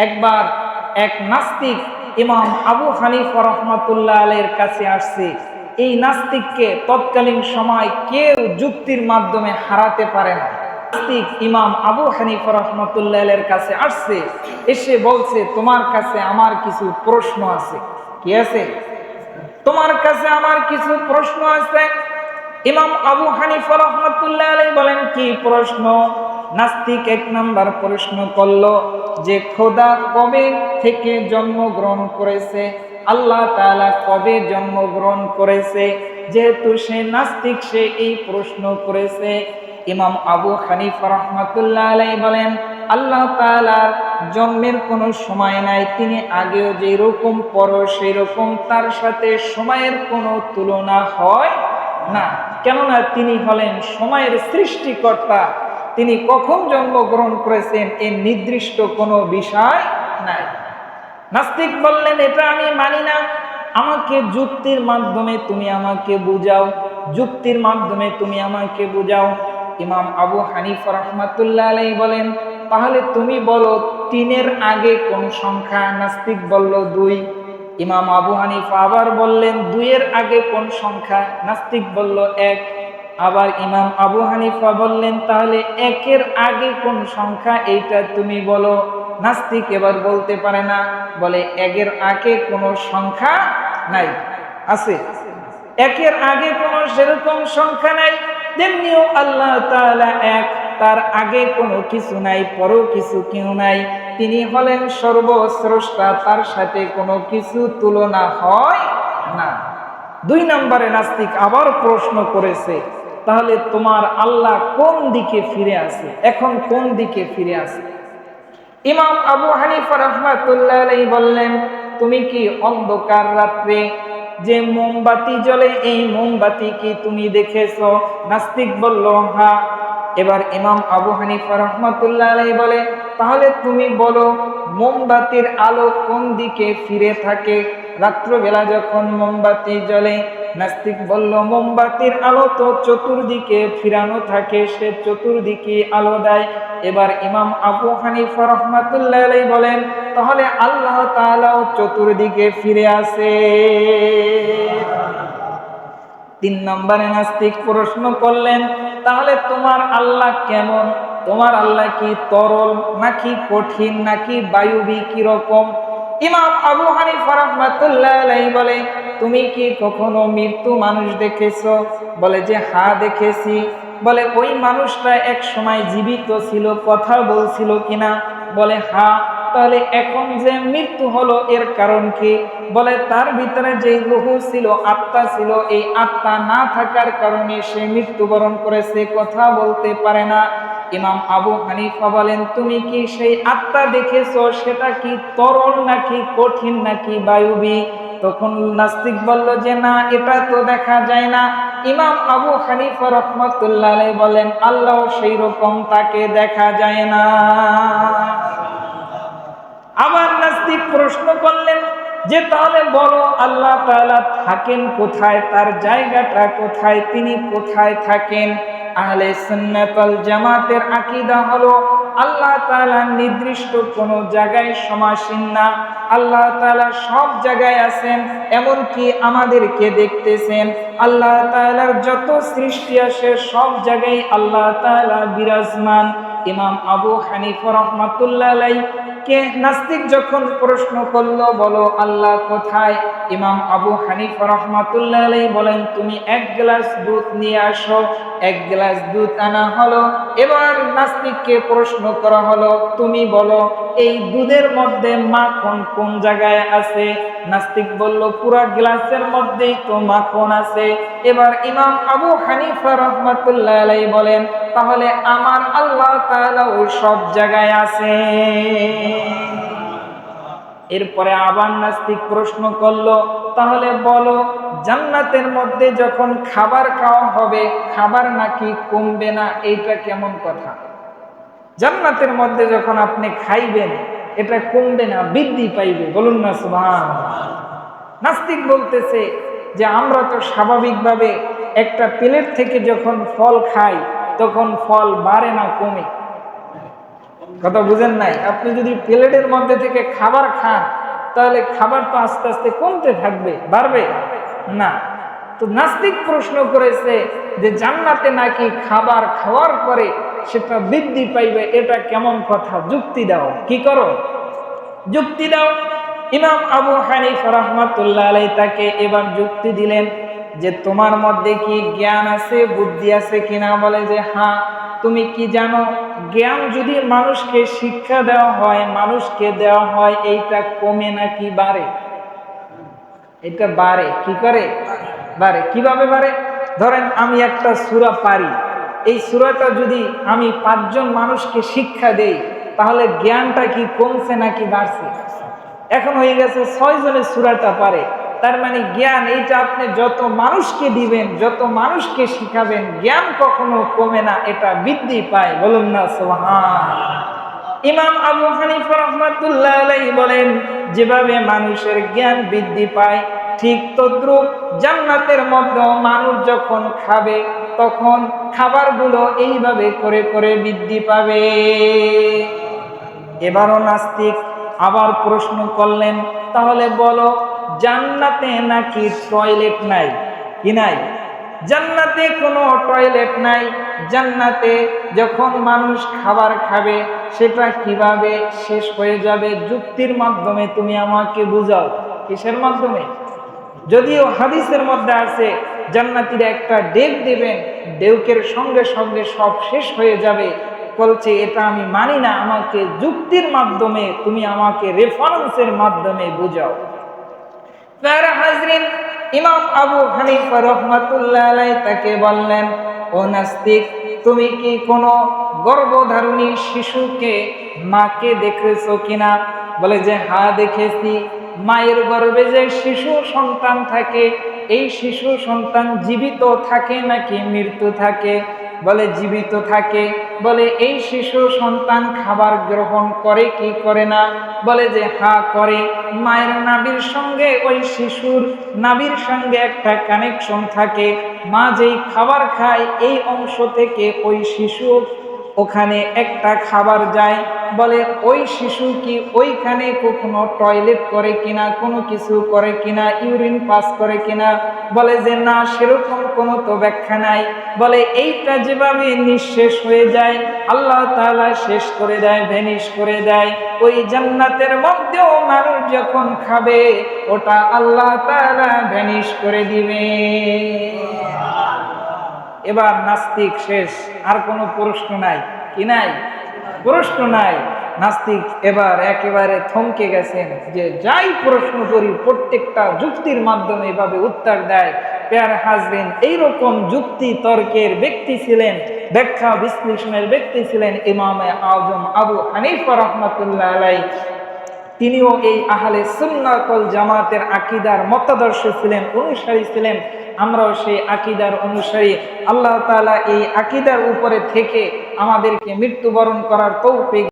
একবার এক নাস্তিক ইমাম আবু হানিফা রাহমাতুল্লাহ আলাইহির কাছে আসছে। এই নাস্তিককে তৎকালীন সময় কেউ যুক্তির মাধ্যমে হারাতে পারে না। নাস্তিক ইমাম আবু হানিফা রাহমাতুল্লাহ আলাইহির কাছে আসছে, এসে বলছে, তোমার কাছে আমার কিছু প্রশ্ন আছে। কি আছে? তোমার কাছে আমার কিছু প্রশ্ন আছে। ইমাম আবু হানিফা রাহমাতুল্লাহ আলাইহি বলেন, কি প্রশ্ন? নাস্তিক এক নাম্বার প্রশ্ন করলো যে খোদা কবে থেকে জন্মগ্রহণ করেছে, আল্লাহ তাআলা কবে জন্মগ্রহণ করেছে। যেহেতু সে নাস্তিক, সে এই প্রশ্ন করেছে। ইমাম আবু হানিফা রাহমাতুল্লাহ আলাইহি বলেন, আল্লাহ তাআলার জন্মের কোনো সময় নাই, তিনি আগেও যেই রকম পরও সেই রকম, তার সাথে সময়ের কোনো তুলনা হয় না। কেননা তিনি হলেন সময়ের সৃষ্টিকর্তা। তিনি কখন জন্মগ্রহণ করেছেন এর নির্দিষ্ট কোনো বিষয় নাই। নাস্তিক বললেন, এটা আমি মানি না, আমাকে যুক্তির মাধ্যমে তুমি আমাকে বুঝাও, যুক্তির মাধ্যমে তুমি আমাকে বুঝাও। ইমাম আবু হানিফা রাহমাতুল্লাহ আলাইহি বলেন, তাহলে তুমি বলো 3-এর আগে কোন সংখ্যা? নাস্তিক বলল 2। ইমাম আবু হানিফা আবার বললেন, 2-এর আগে কোন সংখ্যা? নাস্তিক বলল 1। আবার ইমাম আবু হানিফা বললেন, তাহলে 1-এর আগে কোন সংখ্যা এইটা তুমি বলো। নাস্তিক এবার বলতে পারে না, বলে 1-এর আগে কোনো সংখ্যা নাই। আছে 1-এর আগে কোনো সেরকম সংখ্যা নাই, তেমনিও আল্লাহ তাআলা এক, তার আগে কোনো কিছু নাই, পরেও কিছু কেউ নাই, তিনি হলেন সর্বস্রষ্টা, তার সাথে কোনো কিছু তুলনা হয় না। 2 নম্বরে নাস্তিক আবার প্রশ্ন করেছে, তাহলে তোমার আল্লাহ কোন দিকে ফিরে আছে, এখন কোন দিকে ফিরে আছে? ইমাম আবু হানিফা রাহমাতুল্লাহ আলাইহি বললেন, তুমি কি অন্ধকার রাত্রে যে মোমবাতি জ্বলে, এই মোমবাতি কি তুমি দেখেছো? নাস্তিক বলল, হ্যাঁ। এবার ইমাম আবু হানিফা রাহমাতুল্লাহ আলাইহি বলে, তাহলে তুমি বলো মোমবাতির আলো কোন দিকে ফিরে থাকে রাত্রবেলা যখন মোমবাতি জ্বলে? নাস্তিক বলল, মোমবাতির আলো তো চতুর্দিকে ফিরানো থাকে, সে চতুর্দিকে আলো দেয়। এবার ইমাম আবু হানিফা রাহমাতুল্লাহ আলাইহি বলেন, তাহলে আল্লাহ তাআলাও চতুর্দিকে ফিরে আসে। 3 নম্বরে নাস্তিক প্রশ্ন করলেন, তাহলে তোমার আল্লাহ কেমন? তোমার আল্লাহ কি তরল নাকি কঠিন নাকি বায়ুবী, কি রকম? ইমাম আবু হানিফা রাহমাতুল্লাহ আলাইহি বলে, তুমি কি কখনো মৃত্যু মানুষ দেখেছো? বলে যে হ্যাঁ দেখেছি। বলে ওই মানুষটা এক সময় জীবিত ছিল, কথা বলছিল কিনা? বলে হ্যাঁ। তাহলে এখন যে মৃত্যু হলো এর কারণ কি? বলে তার ভিতরে যে রূহ ছিল, আত্মা ছিল, এই আত্মা না থাকার কারণে সে মৃত্যুবরণ করেছে, কথা বলতে পারে না। ইমাম আবু হানিফা বলেন, তুমি কি সেই আত্মা দেখেছো? সেটা কি তরল নাকি কঠিন নাকি বায়ুবী? তখন নাস্তিক বলল যে না, এটা তো দেখা যায় না। ইমাম আবু হানিফা রাহমাতুল্লাহ আলাইহি বলেন, আল্লাহ সেই রকম, তাকে দেখা যায় না। আবার নাস্তিক প্রশ্ন করলেন যে তাহলে বলো আল্লাহ তাআলা থাকেন কোথায়, তার জায়গাটা কোথায়, তিনি কোথায় থাকেন? আহলে সুন্নাত ওয়াল জামাতের আকীদা হলো আল্লাহ তাআলা নির্দিষ্ট কোনো জায়গায় সমাসীন না, আল্লাহ তাআলা সব জায়গায় আছেন, এমনকি আমাদেরকে দেখতেছেন। আল্লাহ তাআলার যত সৃষ্টি আছে সব জায়গায় আল্লাহ তাআলা বিরাজমান। ইমাম আবু হানিফা রাহমাতুল্লাহ আলাইহি কে নাস্তিক যখন প্রশ্ন করলো, বলো আল্লাহ কোথায়? ইমাম আবু হানিফা রাহমাতুল্লাহ আলাইহি বলেন, তুমি 1 গ্লাস দুধ নিয়ে আসো। 1 গ্লাস দুধ আনা হলো। এবার নাস্তিককে প্রশ্ন করা হলো, তুমি বলো এই দুধের মধ্যে মাখন কোন জায়গায় আছে? নাস্তিক বলল, পুরো গ্লাসের মধ্যেই তো মাখন আছে। এবার ইমাম আবু হানিফা রাহমাতুল্লাহ আলাইহি বলেন, তাহলে আমার আল্লাহ তাআলা ওই সব জায়গায় আছে। এরপরে আবার নাস্তিক প্রশ্ন করলো, তাহলে বলো জান্নাতের মধ্যে যখন খাবার খাওয়া হবে, খাবার নাকি কমবে না, এইটা কেমন কথা? জান্নাতের মধ্যে যখন আপনি খাইবেন, এটা কমবে না, বৃদ্ধি পাইবে, বলুন না সুবহানাল্লাহ। নাস্তিক বলতেছে যে আমরা তো স্বাভাবিকভাবে একটা প্লেট থেকে যখন ফল খাই, তখন ফল বাড়ে না কমে? কথা বুঝেন নাই? আপনি যদি প্লেটের মধ্যে থেকে খাবার খান তাহলে খাবার তো আস্তে আস্তে কমতে থাকবে, বাড়বে না। তো নাস্তিক প্রশ্ন করেছে যে জান্নাতে নাকি খাবার খাওয়ার পরে সেটা বৃদ্ধি পাইবে, এটা কেমন কথা? যুক্তি দাও, কি করো, যুক্তি দাও। ইমাম আবু হানিফা রাহমাতুল্লাহ আলাইহি তাকে এবার যুক্তি দিলেন যে তোমার মধ্যে কি জ্ঞান আছে, বুদ্ধি আছে কিনা? বলে যে হ্যাঁ। তুমি কি জানো, জ্ঞান যদি মানুষকে শিক্ষা দেওয়া হয়, মানুষকে দেওয়া হয়, এইটা কমে নাকি বাড়ে? এটা বাড়ে। কি করে বাড়ে? কিভাবে বাড়ে? ধরেন আমি একটা সূরা পারি, এই সূরাটা যদি আমি 5 জন মানুষকে শিক্ষা দেই তাহলে জ্ঞানটা কি কমছে নাকি বাড়ছে? এখন হয়ে গেছে 6 জনের সূরাটা পারে, তার মানে জ্ঞান এইটা আপনি যত মানুষকে দিবেন, যত মানুষকে শিখাবেন, জ্ঞান কখনো কমে না, এটা বৃদ্ধি পায়। বলুন না সুবহানাল্লাহ। ইমাম আবু হানিফা রাহমাতুল্লাহ আলাইহি বলেন যেভাবে মানুষের জ্ঞান বৃদ্ধি পায় ঠিক তদ্রূপ জান্নাতের মধ্যে মানুষ যখন খাবে তখন খাবারগুলো এইভাবে করে করে বৃদ্ধি পাবে। এবারও নাস্তিক আবার প্রশ্ন করলেন, তাহলে বলো জান্নাতে নাকি টয়লেট নাই? কি নাই? জান্নাতে কোনো টয়লেট নাই। জান্নাতে যখন মানুষ খাবার খাবে সেটা কিভাবে শেষ হয়ে যাবে? যুক্তির মাধ্যমে তুমি আমাকে বুঝাও। কিসের মাধ্যমে? যদিও হাদিসের মধ্যে আছে জান্নাতীরা একটা ডেক দেবেন, ডেউকের সঙ্গে সঙ্গে সব শেষ হয়ে যাবে। বলছে এটা আমি মানি না, আমাকে যুক্তির মাধ্যমে তুমি আমাকে রেফারেন্সের মাধ্যমে বুঝাও। প্যারা হাজরিন, ইমাম আবু হানিফা রাহমাতুল্লাহ আলাইহি তাকে বললেন, ও নাস্তিক, তুমি কি কোনো গর্ভধারিণী শিশুকে মাকে দেখেছো কিনা? বলে যে হ্যাঁ দেখেছি। মায়ের গর্ভে যে শিশু সন্তান থাকে, এই শিশু সন্তান জীবিত থাকে নাকি মৃত্যু থাকে? বলে জীবিত থাকে। বলে এই শিশু সন্তান খাবার গ্রহণ করে কি করে না? বলে যে হ্যাঁ করে। মায়ের নাভির সঙ্গে ওই শিশুর নাভির সঙ্গে একটা কানেকশন থাকে, মা যেই খাবার খায় এই অংশ থেকে ওই শিশু ওখানে একটা খাবার যায়। বলে ওই শিশু কি ওইখানে কখনো টয়লেট করে কিনা, কোনো কিছু করে কিনা, ইউরিন পাস করে কিনা? বলে যে না, সেরকম কোনো তো ব্যাখ্যা নাই। বলে এইটা যেভাবে নিঃশেষ হয়ে যায়, আল্লাহ তাআলা শেষ করে দেয়, ভ্যানিশ করে দেয়, ওই জান্নাতের মধ্যেও মানুষ যখন খাবে ওটা আল্লাহ তাআলা ভ্যানিশ করে দিবে। এবার নাস্তিক শেষ, আর কোনো প্রশ্ন নাই। কি নাই? প্রশ্ন নাই। নাস্তিক এবার একেবারে থমকে গেছেন যে যাই প্রশ্ন করি প্রত্যেকটা যুক্তির মাধ্যমে এভাবে উত্তর দেয়। প্যার হাজরিন, এইরকম যুক্তি তর্কের ব্যক্তি ছিলেন, ব্যাখ্যা বিশ্লেষণের ব্যক্তি ছিলেন ইমামে আজম আবু হানিফা রাহমাতুল্লাহ আলাইহি। তিনিও এই আহলে সুন্নাত ওয়াল জামাতের আকীদার মতাদর্শ ছিলেন, অনুসারী ছিলেন। আমরাও সেই আকীদার অনুসারী। আল্লাহ তাআলা এই আকীদার উপরে থেকে আমাদেরকে মৃত্যুবরণ করার তৌফিক